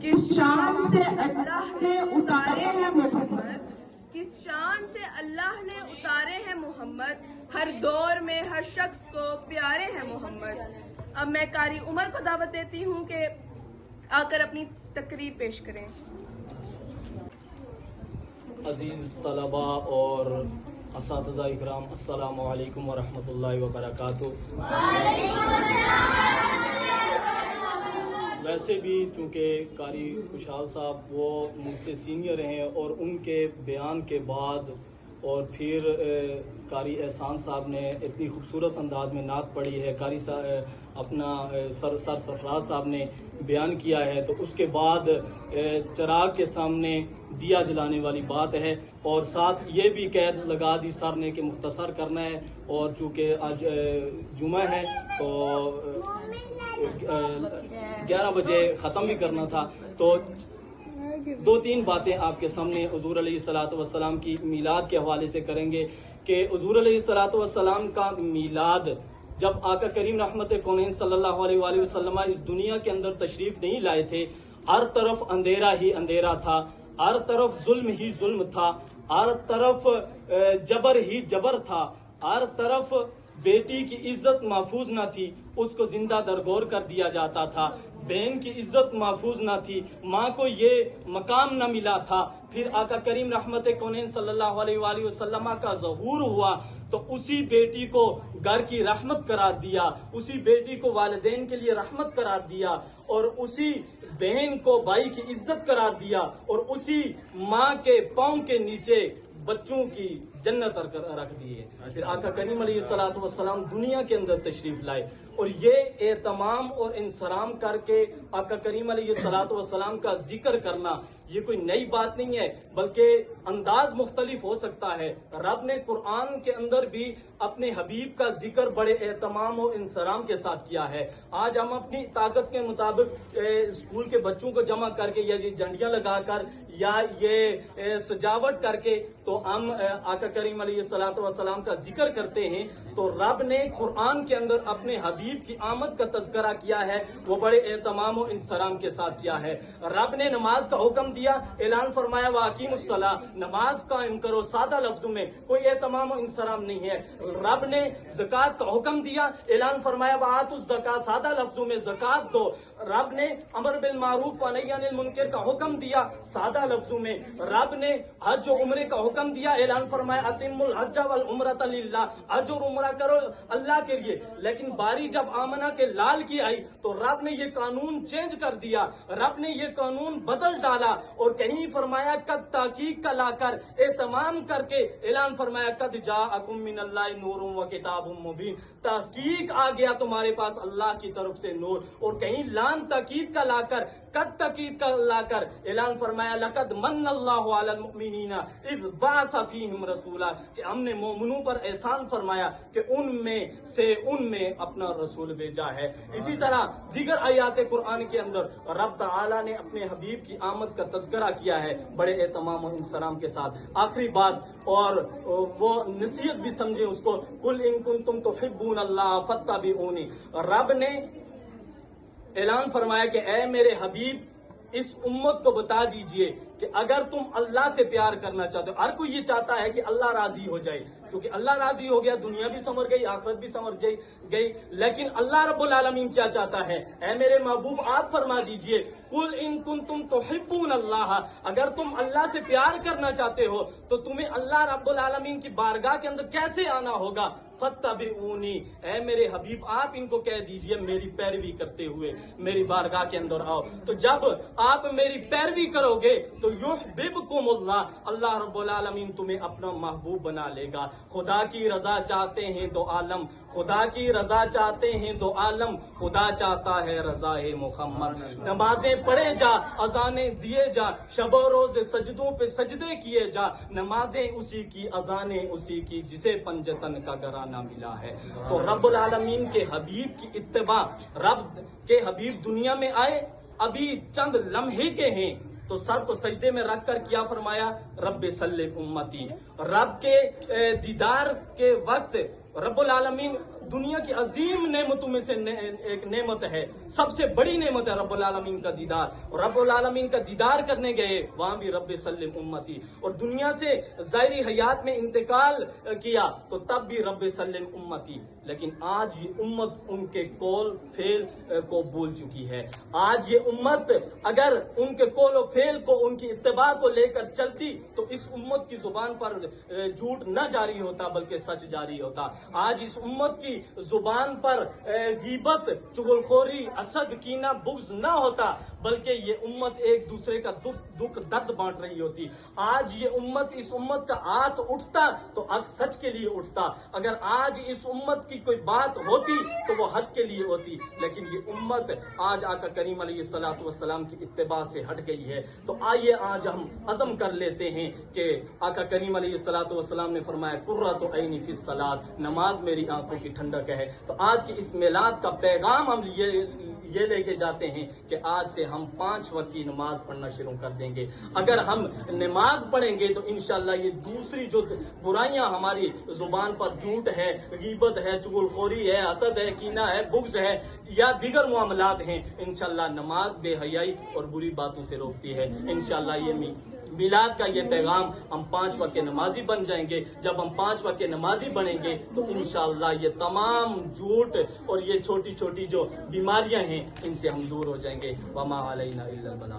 किस शान से अल्लाह ने उतारे हैं मोहम्मद, किस शान से अल्लाह ने उतारे हैं मोहम्मद, हर दौर में हर शख्स को प्यारे हैं मोहम्मद। अब मैं कारी उमर को दावत देती हूँ कि आकर अपनी तकरीर पेश करें। अजीज तलबा और असातिज़ा इकराम, अस्सलामु अलैकुम व रहमतुल्लाहि व बरकातुहू। वैसे भी चूँकि कारी खुशहाल साहब वो मुझसे सीनियर हैं और उनके बयान के बाद और फिर कारी एहसान साहब ने इतनी खूबसूरत अंदाज में नात पढ़ी है, कारी अपना सर सरफराज साहब ने बयान किया है, तो उसके बाद चिराग के सामने दिया जलाने वाली बात है। और साथ ये भी कैद लगा दी सर ने कि मुख्तसर करना है, और चूँकि आज जुमा है तो 11 बजे ख़त्म भी करना था। तो दो तीन बातें आपके सामने हुजूर अलैहिस्सलातु वस्सलाम की मीलाद के हवाले से करेंगे कि हुजूर अलैहिस्सलातु वस्सलाम का मीलाद जब आका करीम रहमत कौनैन सल्लल्लाहु अलैहि वसल्लम इस दुनिया के अंदर तशरीफ नहीं लाए थे, हर तरफ अंधेरा ही अंधेरा था, हर तरफ जुल्म ही जुल्म था, हर तरफ जबर ही जबर था, हर तरफ बेटी की इज्जत महफूज न थी, उसको जिंदा दरगोर कर दिया जाता था, बहन की इज्जत महफूज न थी, माँ को ये मकाम न मिला था। फिर आका करीम रहमत कौनैन सल्लल्लाहु अलैहि वसल्लम का ज़हूर हुआ तो उसी बेटी को घर की रहमत करार दिया, उसी बेटी को वालिदैन के लिए रहमत करार दिया, और उसी बहन को भाई की इज्जत करार दिया, और उसी माँ के पाँव के नीचे बच्चों की जन्नत रख दी है। फिर आका करीम अलैहिस्सलातु वस्सलाम दुनिया के अंदर तशरीफ लाए, और ये एहतमाम और इंसराम करके आका करीम अलैहिस्सलातु वस्सलाम का जिक्र करना ये कोई नई बात नहीं है, बल्कि अंदाज मुख्तलिफ हो सकता है। रब ने कुरान के अंदर भी अपने हबीब का जिक्र बड़े एहतमाम और इंसराम के साथ किया है। आज हम अपनी ताकत के मुताबिक स्कूल के बच्चों को जमा करके या ये झंडियां लगाकर या ये सजावट करके तो हम आका करीम अलैहिस्सलातु वस्सलाम का जिक्र करते हैं, तो रब ने कुरान के अंदर अपने हबीब की आमद का तज़किरा किया है, वो बड़े एहतमाम और इंसराम के साथ किया है। रब ने नमाज का हुक्म दिया, ऐलान फरमाया वाक़ीमुस्सलाह, नमाज कायम करो, सादा लफ्जों में, कोई एहतमाम और इंसराम नहीं है। रब ने ज़कात का हुक्म दिया, ऐलान फरमाया वातुज़ ज़कात, सादा लफ्जों में ज़कात दो। रब ने अमर बिल मारूफ व नही अनिल मुनकर का हुक्म दिया, सादा लफ्जों में। रब ने हज और उम्रे का हुक्म दिया, ऐलान फरमाया अतिमुल हज वल उम्रत लिल्लाह, हज और उम्रा करो अल्लाह के लिए। लेकिन बारी जब आमना के लाल की आई तो रब ने ये कानून चेंज कर दिया, रब ने ये कानून बदल डाला, और कहीं फरमाया कद ताकीक का लाकर एहतमाम करके ऐलान फरमाया कद जाअकुम मिनल्लाहि नूरुम व किताबुम मुबीन, तहकीक आ गया तुम्हारे पास अल्लाह की तरफ से नूर। और कहीं लान ताकीद का लाकर कद ताकीद का लाकर ऐलान फरमाया लकद मन्नल्लाहु अलल मुमिनीना इज़ बअसा फीहिम रसूला, कि हमने मोमिनों पर एहसान फरमाया कि उनमें अपना रसूल भेजा है। इसी तरह दीगर आयात कुरान के अंदर रब तआला ने अपने हबीब की आमद का तज़किरा किया है बड़े एहतमाम और इंसराम के साथ। आखिरी बात, और वो नसीहत भी समझे उसको, कुल इन कुंतुम तुहिब्बूनल्लाह फत्तबिऊनी, रब ने ऐलान फरमाया कि ऐ मेरे हबीब इस उम्मत को बता दीजिए कि अगर तुम अल्लाह से प्यार करना चाहते हो, हर कोई ये चाहता है कि अल्लाह राजी हो जाए, क्योंकि अल्लाह राजी हो गया दुनिया भी संवर गई, आखिरत भी संवर गई। लेकिन अल्लाह रब्बुल आलमीन क्या चाहता है? ऐ मेरे महबूब आप फरमा दीजिए कुल इन कुंतुम तुहिब्बून अल्लाह, अगर तुम अल्लाह से प्यार करना चाहते हो तो तुम्हें अल्लाह रब्बुल आलमीन की बारगाह के अंदर कैसे आना होगा? फत्तबिऊनी, ऐ मेरे हबीब आप इनको कह दीजिए मेरी पैरवी करते हुए मेरी बारगाह के अंदर आओ। तो जब आप मेरी पैरवी करोगे तो युहब्बिबकुमुल्लाह, अल्लाह रब्बुल आलमीन तुम्हें अपना महबूब बना लेगा। खुदा की रजा चाहते हैं दो आलम, खुदा की रजा चाहते हैं दो आलम, खुदा चाहता है रज़ाए मुहम्मद। नमाजें पढ़े जा, अजाने दिए जा, शबो रोज सजदों पे सजदे किए जा, नमाजें उसी की, अजाने उसी की, जिसे पंजतन का घराना मिला है। तो रब्बुल आलमीन के हबीब की इत्तिबा, रब के हबीब दुनिया में आए अभी चंद लम्हे के हैं, तो सर को सजदे में रख कर क्या फरमाया? रब्बे सल्ले उम्मती। रब के दीदार के वक्त रब्बुल आलमीन दुनिया की अजीम नेमतों में से एक नेमत है, सबसे बड़ी नेमत है रब्बुल आलमीन का दीदार। और रब्बुल आलमीन का दीदार करने गए, वहां भी रब्बे सल्लिम उम्मती, और दुनिया से ज़ाहिरी हयात में इंतकाल किया तो तब भी रब्बे सल्लिम उम्मती। लेकिन आज ये उम्मत उनके कौल फेल को भूल चुकी है। आज ये उम्मत अगर उनके कौल और फेल को, उनकी इत्तिबा को लेकर चलती तो इस उम्मत की जुबान पर झूठ न जारी होता बल्कि सच जारी होता। आज इस उम्मत की जुबान पर गीबत, चुगलखोरी, असद, कीना, बुग़्ज़ न होता बल्कि ये उम्मत एक दूसरे का दुख दर्द बांट रही होती। आज ये उम्मत, इस उम्मत का हाथ उठता तो हक सच के लिए उठता। अगर आज इस उम्मत की कोई बात होती तो वो हक के लिए होती। लेकिन ये उम्मत आज आका करीम अलैहिस्सलातु वस्सलाम की इत्तिबा से हट गई है। तो आइए आज हम अज़म कर लेते हैं कि आका करीम अलैहिस्सलातु वस्सलाम ने फरमाया कुर्रतु ऐनी फिस सलात, नमाज मेरी आंखों की ठंडक है। तो आज की इस मिलाद का पैगाम हम ये लेके जाते हैं कि आज से हम 5 वक्त की नमाज पढ़ना शुरू कर देंगे। अगर हम नमाज पढ़ेंगे तो इंशाल्लाह ये दूसरी जो बुराइयां हमारी जुबान पर, झूठ है, गीबत है, चुगलखोरी है, हसद है, कीना है, बुग़्ज़ है या दीगर मामलात हैं, इंशाल्लाह नमाज बेहयाई और बुरी बातों से रोकती है। इंशाल्लाह ये मिलाद का ये पैगाम, हम 5 वक्त के नमाजी बन जाएंगे। जब हम 5 वक्त के नमाजी बनेंगे तो इंशाल्लाह ये तमाम झूठ और ये छोटी छोटी जो बीमारियां हैं इनसे हम दूर हो जाएंगे। वमा अलैना इल्लल बलाग।